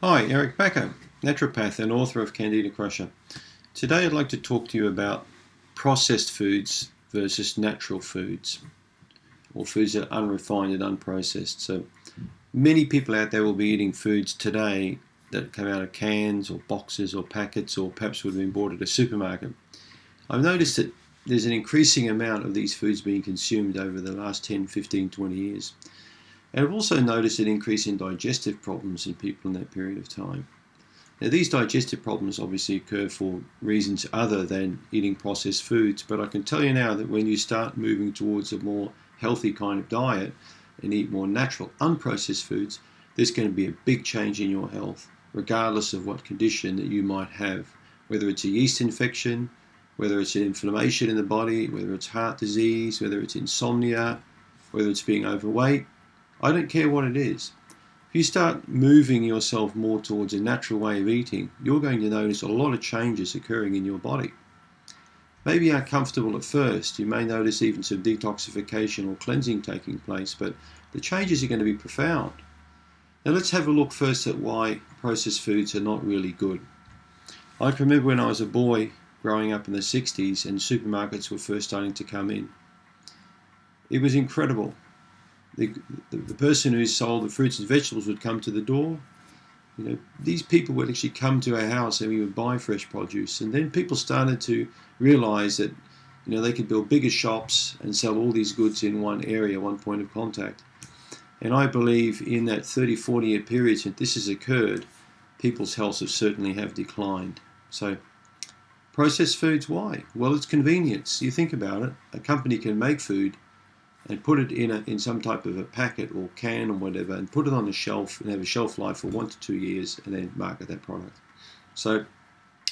Hi, Eric Bakker, naturopath and author of Candida. Today I'd like to talk to you about processed foods versus natural foods, or foods that are unrefined and unprocessed. So many people out there will be eating foods today that come out of cans or boxes or packets or perhaps would have been bought at a supermarket. I've noticed that there's an increasing amount of these foods being consumed over the last 10, 15, 20 years. And I've also noticed an increase in digestive problems in people in that period of time. Now, these digestive problems obviously occur for reasons other than eating processed foods, but I can tell you now that when you start moving towards a more healthy kind of diet and eat more natural, unprocessed foods, there's going to be a big change in your health, regardless of what condition that you might have, whether it's a yeast infection, whether it's an inflammation in the body, whether it's heart disease, whether it's insomnia, whether it's being overweight. I don't care what it is. If you start moving yourself more towards a natural way of eating, you're going to notice a lot of changes occurring in your body. Maybe uncomfortable at first, you may notice even some detoxification or cleansing taking place, but the changes are going to be profound. Now let's have a look first at why processed foods are not really good. I can remember when I was a boy growing up in the 60s and supermarkets were first starting to come in. It was incredible. The person who sold the fruits and vegetables would come to the door. These people would actually come to our house and we would buy fresh produce. And then people started to realize that they could build bigger shops and sell all these goods in one area, one point of contact. And I believe in that 30, 40 year period since this has occurred, people's health certainly have declined. So processed foods, why? Well, it's convenience. You think about it. A company can make food and put it in some type of a packet or can or whatever, and put it on the shelf and have a shelf life for 1 to 2 years, and then market that product. So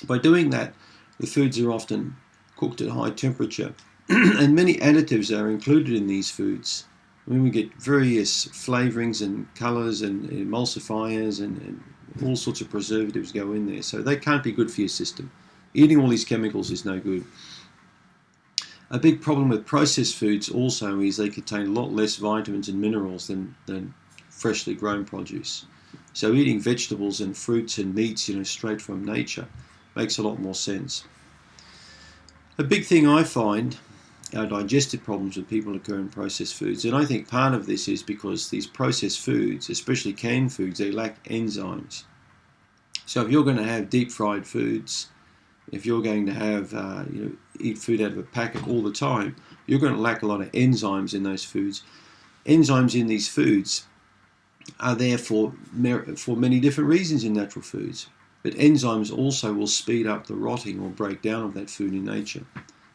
by doing that, the foods are often cooked at high temperature, and many additives are included in these foods. We get various flavorings and colors and emulsifiers and all sorts of preservatives go in there, so they can't be good for your system. Eating all these chemicals is no good. A big problem with processed foods also is they contain a lot less vitamins and minerals than freshly grown produce. So eating vegetables and fruits and meats, straight from nature makes a lot more sense. A big thing I find are digestive problems with people occur in processed foods, and I think part of this is because these processed foods, especially canned foods, they lack enzymes. So if you're going to have deep fried foods, if you're going to have, eat food out of a packet all the time, you're going to lack a lot of enzymes in those foods. Enzymes in these foods are there for many different reasons in natural foods. But enzymes also will speed up the rotting or breakdown of that food in nature.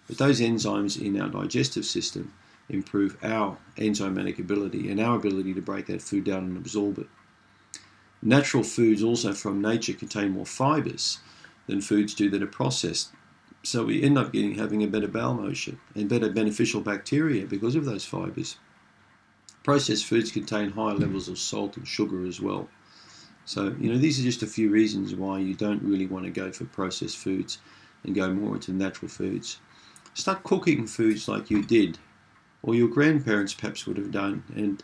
But those enzymes in our digestive system improve our enzymatic ability and our ability to break that food down and absorb it. Natural foods also from nature contain more fibers than foods do that are processed. So we end up having a better bowel motion and better beneficial bacteria because of those fibers. Processed foods contain higher levels of salt and sugar as well. So, these are just a few reasons why you don't really want to go for processed foods and go more into natural foods. Start cooking foods like you did, or your grandparents perhaps would have done. And,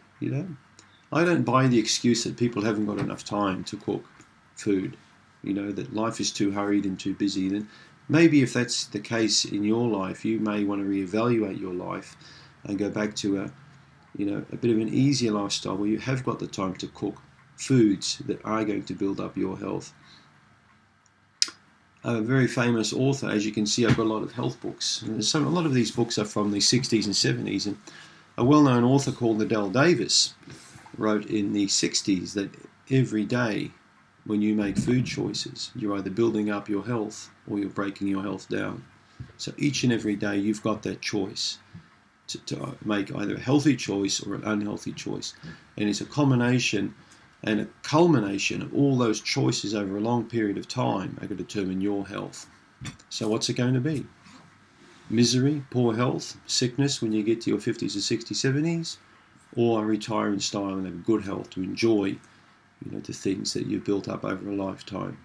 I don't buy the excuse that people haven't got enough time to cook food. That life is too hurried and too busy. Then maybe if that's the case in your life, you may want to reevaluate your life and go back to a bit of an easier lifestyle where you have got the time to cook foods that are going to build up your health. A very famous author, as you can see, I've got a lot of health books. A lot of these books are from the 60s and 70s, and a well-known author called Adele Davis wrote in the 60s that every day when you make food choices, you're either building up your health or you're breaking your health down. So each and every day you've got that choice to make either a healthy choice or an unhealthy choice. And it's a combination and a culmination of all those choices over a long period of time are going to determine your health. So what's it going to be? Misery, poor health, sickness when you get to your 50s or 60s, 70s, or retire in style and have good health to enjoy the things that you've built up over a lifetime,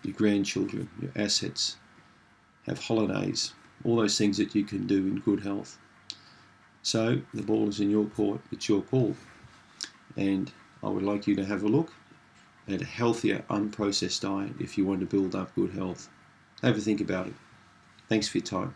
your grandchildren, your assets, have holidays, all those things that you can do in good health. So the ball is in your court, it's your call. And I would like you to have a look and a healthier, unprocessed diet if you want to build up good health. Have a think about it. Thanks for your time.